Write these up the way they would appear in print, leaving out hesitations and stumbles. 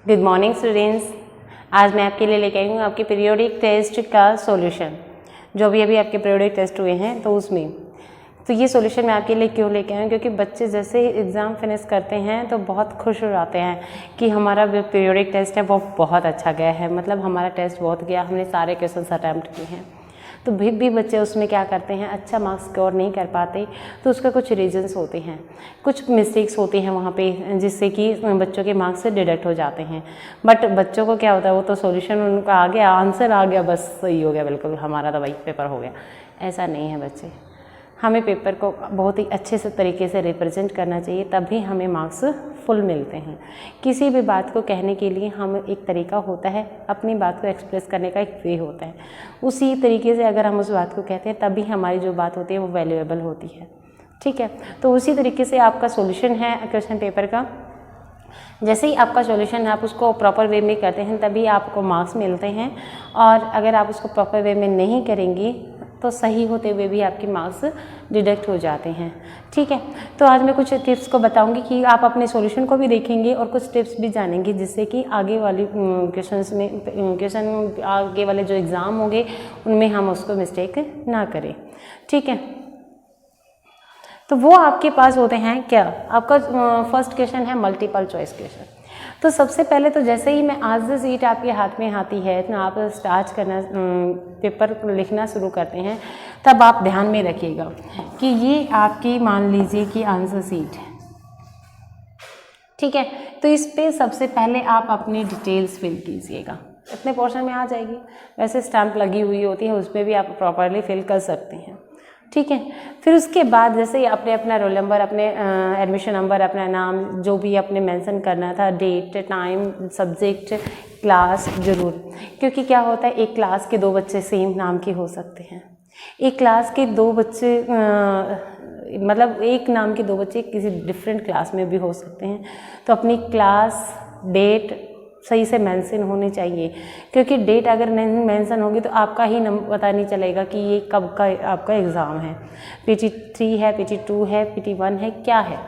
Good morning students. आज मैं आपके लिए लेके आई हूँ आपके पीरियोडिक टेस्ट का सॉल्यूशन। जो भी अभी आपके पीरियोडिक टेस्ट हुए हैं तो उसमें तो ये सॉल्यूशन मैं आपके लिए क्यों लेके आई हूँ, क्योंकि बच्चे जैसे ही एग्ज़ाम फिनिश करते हैं तो बहुत खुश हो जाते हैं कि हमारा जो पीरियोडिक टेस्ट है वो बहुत अच्छा गया है, मतलब हमारा टेस्ट बहुत गया, हमने सारे क्वेश्चन अटैम्प्ट किए हैं। तो भी बच्चे उसमें क्या करते हैं, अच्छा मार्क्स स्कोर नहीं कर पाते, तो उसका कुछ रीजंस होते हैं, कुछ मिस्टेक्स होती हैं वहाँ पे, जिससे कि बच्चों के मार्क्स से डिडक्ट हो जाते हैं। बट बच्चों को क्या होता है, वो तो सॉल्यूशन उनका आ गया, आंसर आ गया, बस सही हो गया, बिल्कुल हमारा तो भाई पेपर हो गया। ऐसा नहीं है बच्चे, हमें पेपर को बहुत ही अच्छे से तरीके से रिप्रेजेंट करना चाहिए, तभी हमें मार्क्स फुल मिलते हैं। किसी भी बात को कहने के लिए हम एक तरीका होता है, अपनी बात को एक्सप्रेस करने का एक वे होता है, उसी तरीके से अगर हम उस बात को कहते हैं तभी हमारी जो बात होती है वो वैल्यूएबल होती है। ठीक है, तो उसी तरीके से आपका सॉल्यूशन है क्वेश्चन पेपर का। जैसे ही आपका सॉल्यूशन आप उसको प्रॉपर वे में करते हैं तभी आपको मार्क्स मिलते हैं, और अगर आप उसको प्रॉपर वे में नहीं करेंगे तो सही होते हुए भी आपके मार्क्स डिडक्ट हो जाते हैं। ठीक है, तो आज मैं कुछ टिप्स को बताऊंगी कि आप अपने सॉल्यूशन को भी देखेंगे और कुछ टिप्स भी जानेंगे, जिससे कि आगे वाली क्वेश्चन आगे वाले जो एग्ज़ाम होंगे उनमें हम उसको मिस्टेक ना करें। ठीक है, तो वो आपके पास होते हैं क्या, आपका फर्स्ट क्वेश्चन है मल्टीपल चॉइस क्वेश्चन। तो सबसे पहले तो जैसे ही मैं आज से सीट आपके हाथ में आती है तो आप स्टार्ट करना पेपर लिखना शुरू करते हैं, तब आप ध्यान में रखिएगा कि ये आपकी मान लीजिए कि आंसर सीट है। ठीक है, तो इस पे सबसे पहले आप अपनी डिटेल्स फिल कीजिएगा, अपने पोर्शन में आ जाएगी, वैसे स्टैम्प लगी हुई होती है उस पर भी आप प्रॉपरली फिल कर सकते हैं। ठीक है, फिर उसके बाद जैसे ही आपने अपना रोल नंबर, अपने एडमिशन नंबर, अपना नाम जो भी आपने मेंशन करना था, डेट, टाइम, सब्जेक्ट, क्लास जरूर, क्योंकि क्या होता है एक क्लास के दो बच्चे सेम नाम के हो सकते हैं, एक क्लास के दो बच्चे मतलब एक नाम के दो बच्चे किसी डिफरेंट क्लास में भी हो सकते हैं। तो अपनी क्लास, डेट सही से मेंशन होनी चाहिए, क्योंकि डेट अगर नहीं मेंशन होगी तो आपका ही पता नहीं चलेगा कि ये कब का आपका एग्ज़ाम है, PT3 है, PT2 है, PT1 है, क्या है।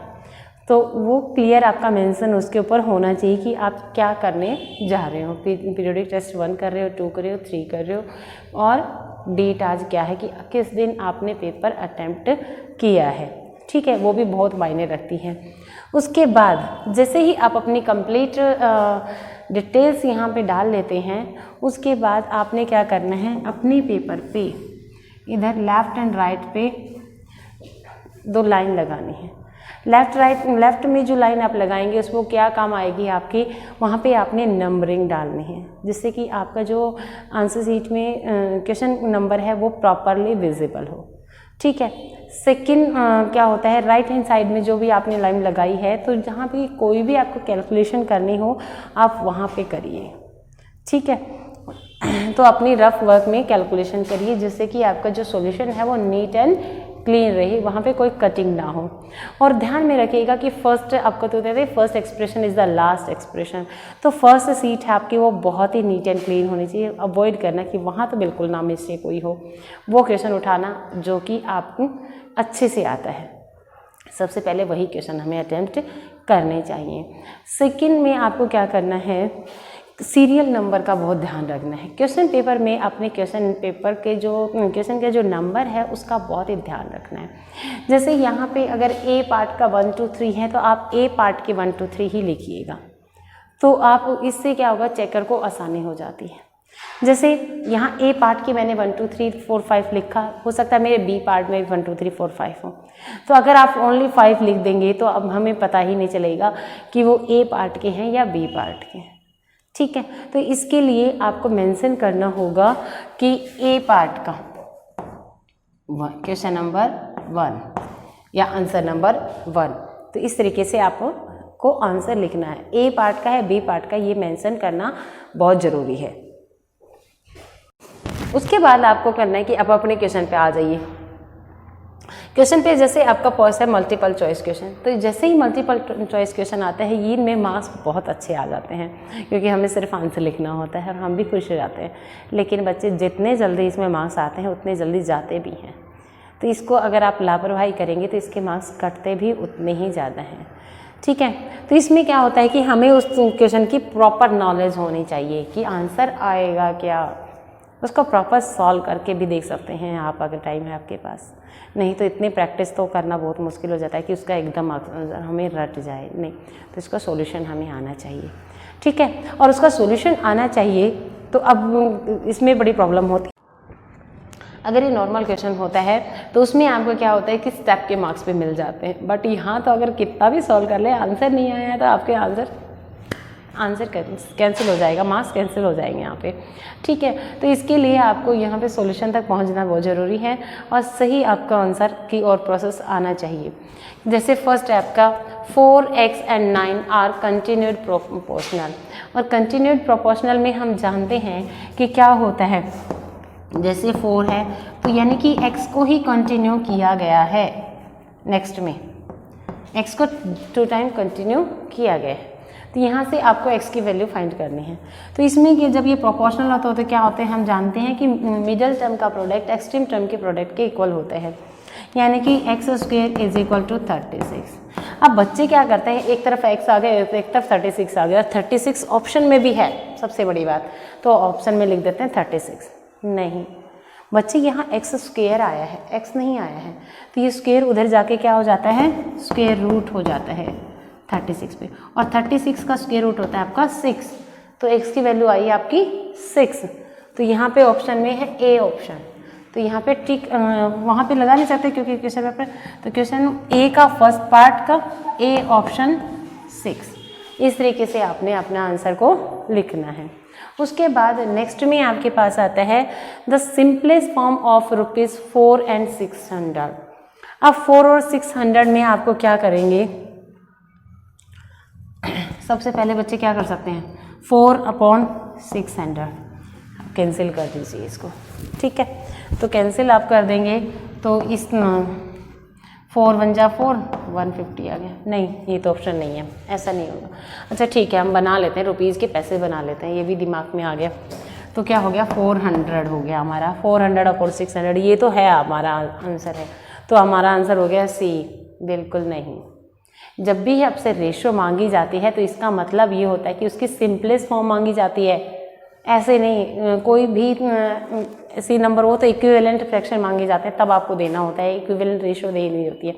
तो वो क्लियर आपका मेंशन उसके ऊपर होना चाहिए कि आप क्या करने जा रहे हो, पीरियोडिक टेस्ट 1 कर रहे हो, 2 कर रहे हो, 3 कर रहे हो, और डेट आज क्या है कि किस दिन आपने पेपर अटेम्प्ट किया है। ठीक है, वो भी बहुत मायने रखती है। उसके बाद जैसे ही आप अपनी कंप्लीट डिटेल्स यहाँ पे डाल लेते हैं, उसके बाद आपने क्या करना है, अपनी पेपर पे इधर लेफ़्ट एंड राइट पे 2 लाइन लगानी है। लेफ़्ट में जो लाइन आप लगाएंगे उसमें क्या काम आएगी आपकी, वहाँ पे आपने नंबरिंग डालनी है, जिससे कि आपका जो आंसर शीट में क्वेश्चन नंबर है वो प्रॉपरली विजिबल हो। ठीक है, सेकंड क्या होता है, राइट हैंड साइड में जो भी आपने लाइन लगाई है, तो जहाँ भी कोई भी आपको कैलकुलेशन करनी हो आप वहाँ पे करिए। ठीक है, तो अपनी रफ वर्क में कैलकुलेशन करिए, जिससे कि आपका जो सॉल्यूशन है वो नीट एंड क्लीन रहे, वहाँ पे कोई कटिंग ना हो। और ध्यान में रखिएगा कि फर्स्ट आपको तो कहते हैं first expression is the last expression, तो फर्स्ट सीट है आपकी वो बहुत ही नीट एंड क्लीन होनी चाहिए। अवॉइड करना कि वहाँ तो बिल्कुल ना मिस्टेक कोई हो, वो क्वेश्चन उठाना जो कि आपको अच्छे से आता है। सबसे पहले वही क्वेश्चन हमें अटेम्प्ट करने चाहिए। सेकंड में आपको क्या करना है, सीरियल नंबर का बहुत ध्यान रखना है। क्वेश्चन पेपर में अपने क्वेश्चन पेपर के जो क्वेश्चन के जो नंबर है उसका बहुत ही ध्यान रखना है। जैसे यहाँ पे अगर ए पार्ट का 1 2 3 है तो आप ए पार्ट के 1 2 3 ही लिखिएगा, तो आप इससे क्या होगा, चेकर को आसानी हो जाती है। जैसे यहाँ ए पार्ट की मैंने 1 2 3 4 5 लिखा, हो सकता है मेरे बी पार्ट में 1 2 3 4 5 हो, तो अगर आप ओनली 5 लिख देंगे तो अब हमें पता ही नहीं चलेगा कि वो ए पार्ट के हैं या बी पार्ट के हैं। ठीक है, तो इसके लिए आपको मेंशन करना होगा कि ए पार्ट का क्वेश्चन नंबर 1 या आंसर नंबर 1, तो इस तरीके से आपको आंसर लिखना है। ए पार्ट का है, बी पार्ट का, ये मेंशन करना बहुत ज़रूरी है। उसके बाद आपको करना है कि आप अपने क्वेश्चन पे आ जाइए। क्वेश्चन पे जैसे आपका फर्स्ट है मल्टीपल चॉइस क्वेश्चन, तो जैसे ही मल्टीपल चॉइस क्वेश्चन आता है ये इनमें मार्क्स बहुत अच्छे आ जाते हैं, क्योंकि हमें सिर्फ आंसर लिखना होता है और हम भी खुश हो जाते हैं। लेकिन बच्चे जितने जल्दी इसमें मार्क्स आते हैं उतने जल्दी जाते भी हैं, तो इसको अगर आप लापरवाही करेंगे तो इसके मार्क्स कटते भी उतने ही ज़्यादा हैं। ठीक है। तो इसमें क्या होता है कि हमें उस क्वेश्चन की प्रॉपर नॉलेज होनी चाहिए कि आंसर आएगा क्या, उसको प्रॉपर सॉल्व करके भी देख सकते हैं आप अगर टाइम है आपके पास। नहीं तो इतने प्रैक्टिस तो करना बहुत मुश्किल हो जाता है कि उसका एकदम आंसर हमें रट जाए, नहीं तो इसका सॉल्यूशन हमें आना चाहिए, ठीक है। और उसका सॉल्यूशन आना चाहिए तो अब इसमें बड़ी प्रॉब्लम होती है। अगर ये नॉर्मल क्वेश्चन होता है तो उसमें आपको क्या होता है कि स्टेप के मार्क्स पे मिल जाते हैं, बट यहाँ तो अगर कितना भी सॉल्व कर ले आंसर नहीं आया तो आपके आंसर कैंसिल हो जाएगा, मार्क्स कैंसिल हो जाएंगे यहाँ पे, ठीक है। तो इसके लिए आपको यहाँ पे सॉल्यूशन तक पहुँचना बहुत ज़रूरी है और सही आपका आंसर की और प्रोसेस आना चाहिए। जैसे फर्स्ट स्टेप का 4x and 9 are continued proportional, और कंटिन्यूड प्रोपोर्शनल में हम जानते हैं कि क्या होता है, जैसे 4 है तो यानी कि x को ही कंटिन्यू किया गया है, नेक्स्ट में x को 2 टाइम कंटिन्यू किया गया है, तो यहाँ से आपको x की वैल्यू फाइंड करनी है। तो इसमें कि जब ये प्रोपोर्शनल होता है तो क्या होते हैं, हम जानते हैं कि मिडल टर्म का प्रोडक्ट एक्सट्रीम टर्म के प्रोडक्ट के इक्वल होते हैं, यानी कि x² इज इक्वल टू 36। अब बच्चे क्या करते हैं, एक तरफ x आ गया एक तरफ 36 आ गया, 36 ऑप्शन में भी है, सबसे बड़ी बात तो ऑप्शन में लिख देते हैं 36। नहीं बच्चे, यहाँ x² आया है, x नहीं आया है, तो ये स्क्वायर उधर जाके क्या हो जाता है, स्क्वायर रूट हो जाता है 36 पे, और 36 का स्क्वायर रूट होता है आपका 6, तो x की वैल्यू आई आपकी 6। तो यहाँ पे ऑप्शन में है ए ऑप्शन, तो यहाँ पे टिक वहाँ पे लगा नहीं सकते क्योंकि क्वेश्चन पेपर, तो क्वेश्चन ए का फर्स्ट पार्ट का ए ऑप्शन 6, इस तरीके से आपने अपना आंसर को लिखना है। उसके बाद नेक्स्ट में आपके पास आता है the simplest form of ₹4 and 600। अब 4 और 600 में आपको क्या करेंगे, सबसे पहले बच्चे क्या कर सकते हैं, 4/600 कैंसिल कर दीजिए इसको, ठीक है। तो कैंसिल आप कर देंगे तो इस 4 1 जा 4 150 आ गया, नहीं ये तो ऑप्शन नहीं है, ऐसा नहीं होगा। अच्छा ठीक है, हम बना लेते हैं, रुपीज़ के पैसे बना लेते हैं, ये भी दिमाग में आ गया। तो क्या हो गया, 400 हो गया हमारा, 400/600 ये तो है हमारा आंसर है, तो हमारा आंसर हो गया सी। बिल्कुल नहीं, जब भी आपसे रेशो मांगी जाती है तो इसका मतलब ये होता है कि उसकी सिंपलेस्ट फॉर्म मांगी जाती है, ऐसे नहीं कोई भी ऐसी नंबर हो तो इक्विवेलेंट फ्रैक्शन मांगे जाते हैं तब आपको देना होता है, इक्विवेलेंट रेशो देनी होती है।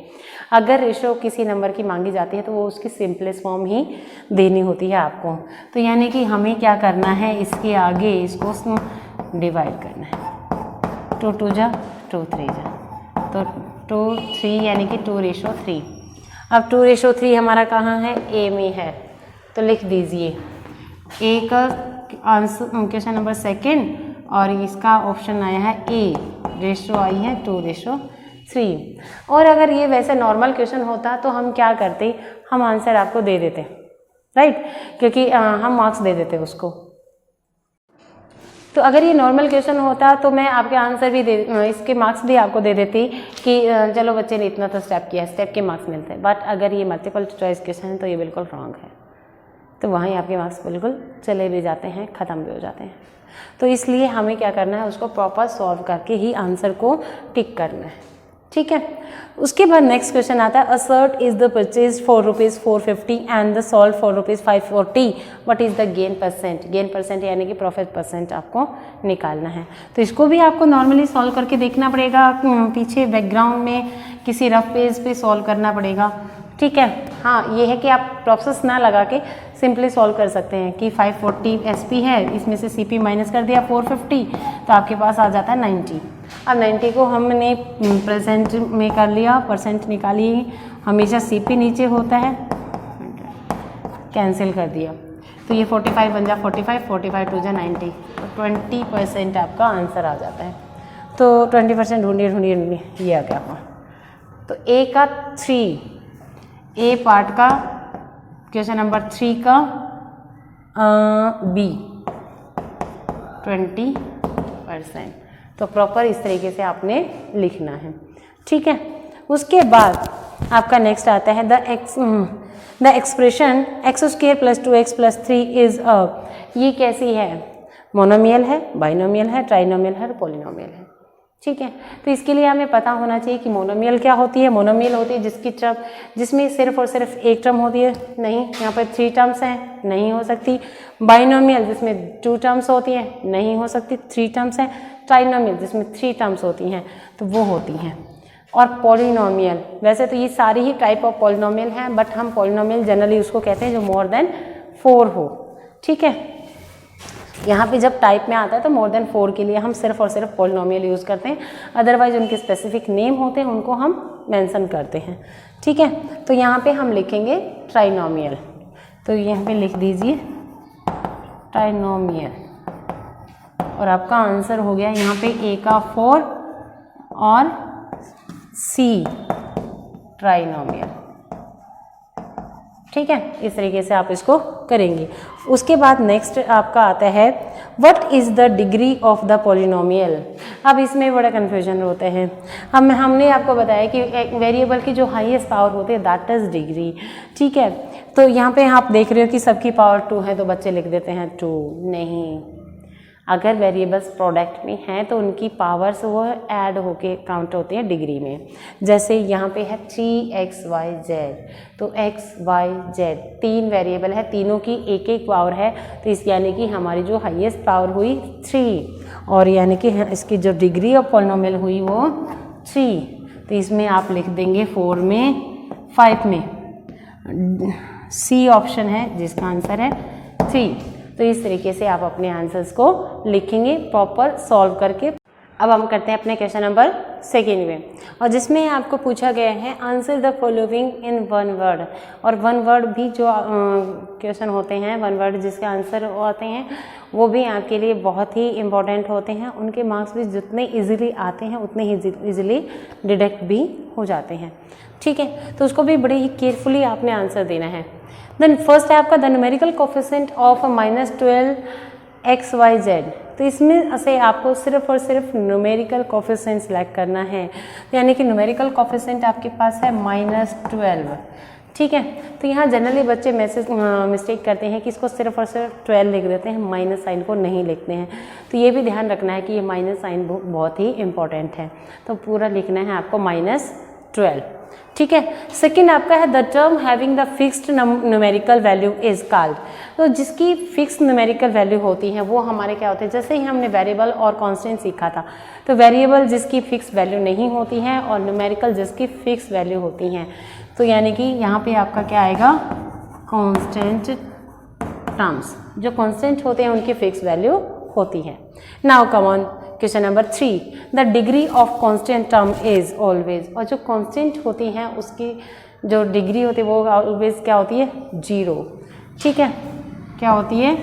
अगर रेशो किसी नंबर की मांगी जाती है तो वो उसकी सिंपलेस्ट फॉर्म ही देनी होती है आपको। तो यानी कि हमें क्या करना है, इसके आगे इसको डिवाइड करना है, 2 2 जा 2 3 जा, तो 2 3 यानी कि 2:3। अब 2:3 हमारा कहाँ है, ए में है, तो लिख दीजिए ए का आंसर क्वेश्चन नंबर सेकंड, और इसका ऑप्शन आया है ए, रेशो आई है 2:3। और अगर ये वैसे नॉर्मल क्वेश्चन होता तो हम क्या करते, हम आंसर आपको दे देते, राइट, क्योंकि हम मार्क्स दे देते उसको। तो अगर ये नॉर्मल क्वेश्चन होता तो मैं आपके आंसर भी इसके मार्क्स भी आपको दे देती कि चलो बच्चे ने इतना तो स्टेप किया, स्टेप के मार्क्स मिलते हैं। बट अगर ये मल्टीपल चॉइस क्वेश्चन है तो ये बिल्कुल रॉन्ग है, तो वहीं आपके मार्क्स बिल्कुल चले भी जाते हैं, ख़त्म भी हो जाते हैं। तो इसलिए हमें क्या करना है, उसको प्रॉपर सॉल्व करके ही आंसर को टिक करना है, ठीक है। उसके बाद नेक्स्ट क्वेश्चन आता है, assert is the purchase for ₹450 and the solve for ₹540, what is the gain percent. Gain percent यानी कि प्रॉफिट परसेंट आपको निकालना है। तो इसको भी आपको नॉर्मली सॉल्व करके देखना पड़ेगा, पीछे बैकग्राउंड में किसी रफ पेज पे सॉल्व करना पड़ेगा, ठीक है। हाँ ये है कि आप प्रोसेस ना लगा के सिंपली सॉल्व कर सकते हैं कि 540 SP है, इसमें से CP माइनस कर दिया 450, तो आपके पास आ जाता है 90। अब 90 को हमने प्रेजेंट में कर लिया, परसेंट निकालिए, हमेशा CP नीचे होता है, कैंसिल कर दिया, तो ये 45 बन जा 45, 45 2 जा 90, तो 20% आपका आंसर आ जाता है। तो 20% ढूंढिए ये आ गया आपका। तो ए का 3, ए पार्ट का क्वेश्चन नंबर 3 का बी 20%, तो प्रॉपर इस तरीके से आपने लिखना है, ठीक है। उसके बाद आपका नेक्स्ट आता है the expression x² + 2x + 3 is a, ये कैसी है, मोनोमियल है, बाइनोमियल है, ट्राइनोमियल है, पॉलिनोमियल है, ठीक है। तो इसके लिए हमें पता होना चाहिए कि मोनोमियल क्या होती है। मोनोमियल होती है जिसकी टर्म जिसमें सिर्फ और सिर्फ एक टर्म होती है, नहीं, यहाँ पर 3 टर्म्स हैं, नहीं हो सकती। बाइनोमियल जिसमें 2 टर्म्स होती हैं, नहीं हो सकती, 3 टर्म्स हैं। ट्राइनोमियल जिसमें 3 टर्म्स होती हैं, तो वो होती हैं। और पॉलिनोमियल, वैसे तो ये सारी ही टाइप ऑफ पॉलिनोमियल हैं, बट हम पॉलिनोमियल जनरली उसको कहते हैं जो मोर देन 4 हो, ठीक है। यहाँ पे जब टाइप में आता है तो मोर देन 4 के लिए हम सिर्फ और सिर्फ पॉलिनोमियल यूज़ करते हैं, अदरवाइज उनके स्पेसिफिक नेम होते हैं उनको हम मेंशन करते हैं, ठीक है। तो यहाँ पे हम लिखेंगे ट्राइनोमियल, तो यहाँ पे लिख दीजिए ट्राइनोमियल, और आपका आंसर हो गया यहाँ पे A का 4 और C ट्राइनोमियल, ठीक है। इस तरीके से आप इसको करेंगे। उसके बाद नेक्स्ट आपका आता है what is the degree of the polynomial. अब इसमें बड़ा कन्फ्यूजन होते हैं। हमने आपको बताया कि एक वेरिएबल की जो हाईएस्ट पावर होती है दैट इज़ डिग्री, ठीक है। तो यहाँ पे आप देख रहे हो कि सबकी पावर 2 है तो बच्चे लिख देते हैं 2, नहीं, अगर वेरिएबल्स प्रोडक्ट में हैं तो उनकी पावर्स वो ऐड होके काउंट होते हैं डिग्री में। जैसे यहाँ पे है 3xyz, तो xyz 3 वेरिएबल है, तीनों की एक एक पावर है, तो इस यानी कि हमारी जो हाईएस्ट पावर हुई 3, और यानी कि इसकी जो डिग्री ऑफ पॉलिनोमियल हुई वो 3। तो इसमें आप लिख देंगे 4 में 5 में, सी ऑप्शन है जिसका आंसर है 3। तो इस तरीके से आप अपने आंसर्स को लिखेंगे प्रॉपर सॉल्व करके। अब हम करते हैं अपने क्वेश्चन नंबर 2 में, और जिसमें आपको पूछा गया है answer the following in 1 word. और 1 वर्ड भी जो क्वेश्चन होते हैं, 1 वर्ड जिसके आंसर आते हैं वो भी आपके लिए बहुत ही इम्पोर्टेंट होते हैं। उनके मार्क्स भी जितने इजीली आते हैं उतने ही इजीली डिडक्ट भी हो जाते हैं, ठीक है। तो उसको भी बड़े ही केयरफुली आपने आंसर देना है। देन फर्स्ट है आपका the numerical coefficient of -12 xyz। तो इसमें से आपको सिर्फ और सिर्फ न्यूमेरिकल कोफिशिएंट सेलेक्ट करना है, यानी कि न्यूमेरिकल कोफिशिएंट आपके पास है -12, ठीक है। तो यहाँ जनरली बच्चे मिस्टेक करते हैं कि इसको सिर्फ और सिर्फ 12 लिख देते हैं, माइनस साइन को नहीं लिखते हैं। तो ये भी ध्यान रखना है कि ये माइनस साइन बहुत ही इंपॉर्टेंट है, तो पूरा लिखना है आपको -12, ठीक है। सेकंड आपका है the term having the fixed numerical value is called. तो जिसकी फिक्स्ड न्यूमेरिकल वैल्यू होती है वो हमारे क्या होते हैं, जैसे ही हमने वेरिएबल और कांस्टेंट सीखा था, तो वेरिएबल जिसकी फिक्स वैल्यू नहीं होती है और न्यूमेरिकल जिसकी फिक्स वैल्यू होती हैं, तो यानी कि यहाँ पे आपका क्या आएगा, कांस्टेंट टर्म्स। जो कांस्टेंट होते हैं उनकी फिक्स वैल्यू होती है। Now come on question number 3, the degree of constant term is always. और जो कांस्टेंट होती हैं उसकी जो डिग्री होती है वो ऑलवेज क्या होती है, 0, ठीक है। क्या होती है,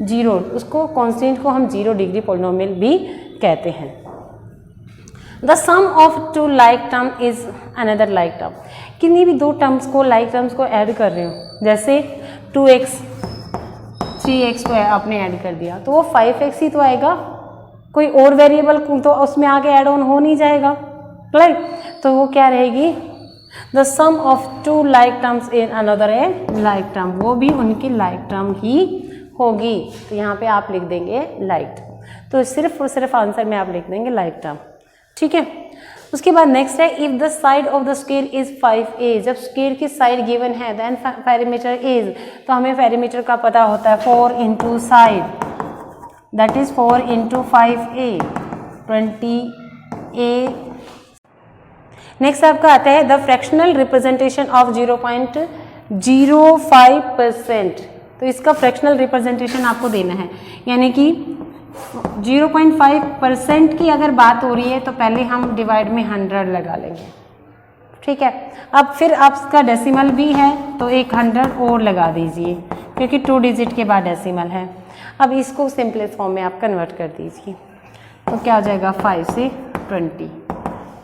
0। उसको कांस्टेंट को हम 0 डिग्री पॉलिनोमियल भी कहते हैं। The sum of 2 like term is another like term. किन्हीं भी 2 टर्म्स को, लाइक टर्म्स को ऐड कर रहे हो, जैसे 2x 3x को आपने ऐड कर दिया तो वो 5x ही तो आएगा, कोई और वेरिएबल तो उसमें आगे ऐड ऑन हो नहीं जाएगा, राइट। तो वो क्या रहेगी, the sum of 2 like terms in another a like term, वो भी उनकी लाइक टर्म ही होगी। तो यहाँ पे आप लिख देंगे लाइक, तो सिर्फ और सिर्फ आंसर में आप लिख देंगे लाइक टर्म, ठीक है। उसके बाद नेक्स्ट है if the side of the square is 5a। जब स्क्वायर की साइड गिवन है देन पेरीमीटर इज, तो हमें पेरीमीटर का पता होता है 4 into side, that is 4 into 5a 20a। Next आपका आता है द फ्रैक्शनल रिप्रेजेंटेशन ऑफ 0.05%। तो इसका फ्रैक्शनल रिप्रेजेंटेशन आपको देना है, यानी कि 0.5% की अगर बात हो रही है तो पहले हम डिवाइड में 100 लगा लेंगे, ठीक है। अब फिर आपका डेसिमल भी है तो एक 100 और लगा दीजिए, क्योंकि 2 डिजिट के बाद डेसिमल है। अब इसको सिंपलेस्ट फॉर्म में आप कन्वर्ट कर दीजिए, तो क्या हो जाएगा 5 से 20,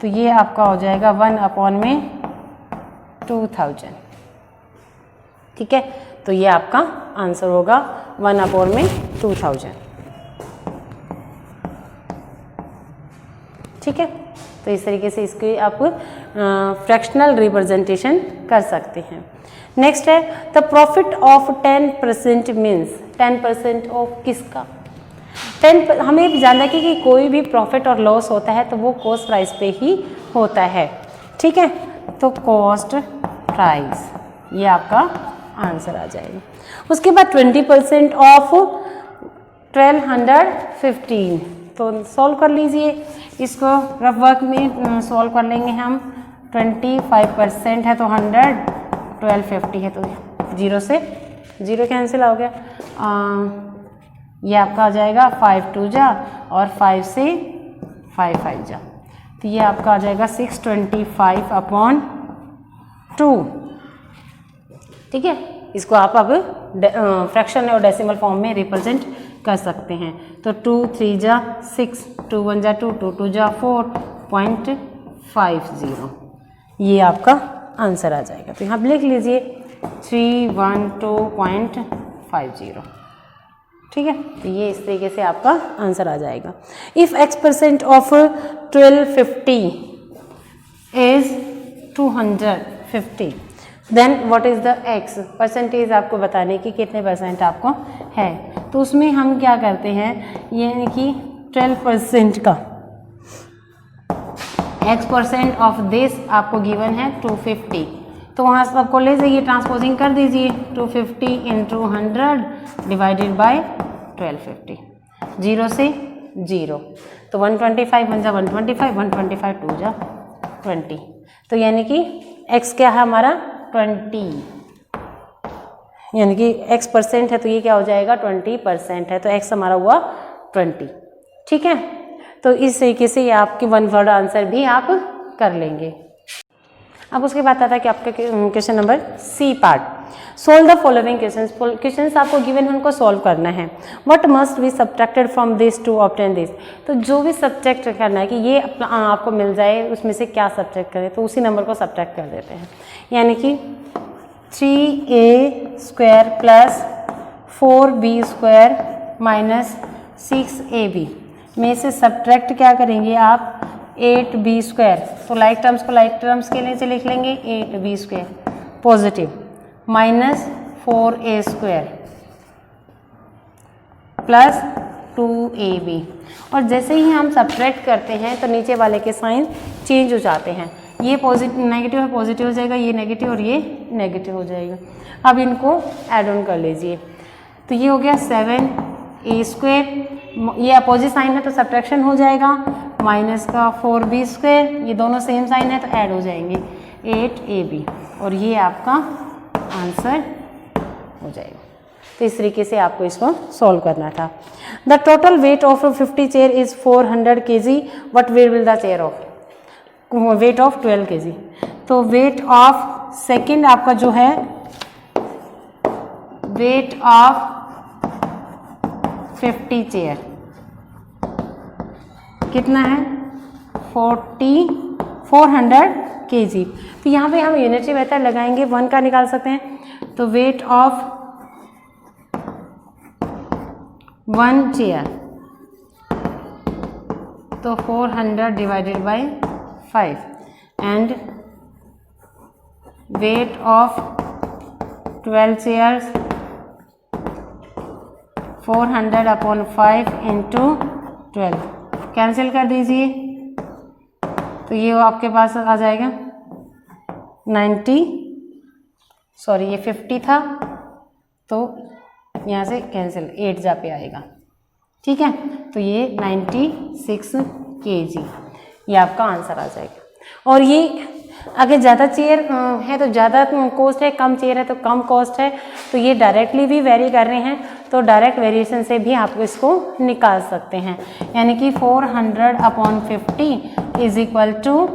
तो ये आपका हो जाएगा 1/2000, ठीक है। तो ये आपका आंसर होगा 1/2000, ठीक है। तो इस तरीके से इसकी आप फ्रैक्शनल रिप्रेजेंटेशन कर सकते हैं। नेक्स्ट है the profit of 10% means 10% of किसका, 10 हमें जानना है कि कोई भी प्रॉफिट और लॉस होता है तो वो कॉस्ट प्राइस पे ही होता है, ठीक है। तो कॉस्ट प्राइस ये आपका आंसर आ जाएगा। उसके बाद 20% ऑफ 1215, तो सॉल्व कर लीजिए इसको, रफ वर्क में सॉल्व कर लेंगे हम। 25% है तो 100, 1250 है तो 0 से 0 कैंसिल हो गया। ये आपका आ जाएगा 5 2 जा और 5 से 5 5 जा, तो ये आपका आ जाएगा 625/2, ठीक है। इसको आप अब फ्रैक्शन और डेसिमल फॉर्म में रिप्रेजेंट कर सकते हैं। तो 2 3 जा 6, 2 1 जा 2, 2 2 जा 4.50, ये आपका आंसर आ जाएगा। तो यहाँ लिख लीजिए 312.50, ठीक है। तो ये इस तरीके से आपका आंसर आ जाएगा। If x% of 1250 is 250, then what is the x percentage, आपको बताने की कितने परसेंट आपको है। तो उसमें हम क्या करते हैं, यानी कि 12% का x% ऑफ दिस आपको गिवन है 250, तो वहाँ सबको ले जाइए, ट्रांसपोजिंग कर दीजिए। 250 × 100 डिवाइडेड बाय 1250, 0 से 0, तो 125 1 जा 125, 125 2 जा 20, तो यानी कि x क्या है हमारा 20, यानी कि x% है तो ये क्या हो जाएगा 20% है, तो x हमारा हुआ 20, ठीक है। तो इस तरीके से ये आपके 1 वर्ड आंसर भी आप कर लेंगे। अब उसके बाद आता है कि आपका question number C part, solve the following questions. Questions आपको गिवन है उनको सॉल्व करना है। What must be subtracted from this to obtain this, तो जो भी सब्ट्रैक्ट करना है कि ये आपको मिल जाए उसमें से क्या सब्ट्रैक्ट करें, तो उसी नंबर को सब्ट्रैक्ट कर देते हैं। यानी कि 3a² plus 4b² minus 6ab में से सब्ट्रैक्ट क्या करेंगे आप 8b², तो लाइक टर्म्स को लाइक टर्म्स के नीचे लिख लेंगे 8b² positive minus 4a² plus 2ab, और जैसे ही हम सब्ट्रैक्ट करते हैं तो नीचे वाले के साइन चेंज हो जाते हैं। ये पॉजिटिव नेगेटिव है पॉजिटिव हो जाएगा, ये नेगेटिव और ये नेगेटिव हो जाएगा। अब इनको ऐड ऑन कर लीजिए, तो ये हो गया 7a², ये अपोजिट साइन है तो सब्ट्रैक्शन हो जाएगा, माइनस का 4b², ये दोनों सेम साइन है तो ऐड हो जाएंगे 8ab, और ये आपका आंसर हो जाएगा। तो इस तरीके से आपको इसको सॉल्व करना था। The total weight of 50 chair is 400 kg, what weight will the chair of, weight of 12 kg, तो वेट ऑफ सेकेंड आपका जो है वेट ऑफ 50 चेयर कितना है 400 kg, तो यहाँ पे हम यूनिटरी मेथड लगाएंगे, 1 का निकाल सकते हैं, तो वेट ऑफ 1 चेयर, तो 400 divided by 5 and weight of 12 chairs 400/5 × 12, cancel कर दीजिए, तो ये आपके पास आ जाएगा 90, सॉरी ये 50 था तो यहाँ से कैंसिल 8 जा पे आएगा, ठीक है। तो ये 96 kg ये आपका आंसर आ जाएगा। और ये अगर ज़्यादा चेयर है तो ज़्यादा कॉस्ट है, कम चेयर है तो कम कॉस्ट है, तो ये डायरेक्टली भी वेरी कर रहे हैं, तो डायरेक्ट वेरिएशन से भी आप इसको निकाल सकते हैं। यानी कि 400/50 इज इक्वल टू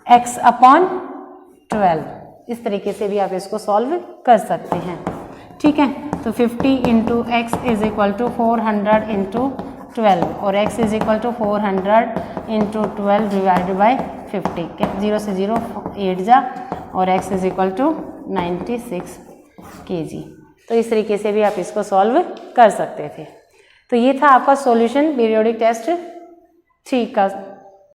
x/12, इस तरीके से भी आप इसको सॉल्व कर सकते हैं, ठीक है। तो 50 × x इज इक्वल टू 400 × 12 और x is equal to 400 × 12 divided by 50, 0 से 0 8 जा, और x is equal to 96 kg। तो इस तरीके से भी आप इसको सॉल्व कर सकते थे। तो ये था आपका सॉल्यूशन पीरियोडिक टेस्ट 3 का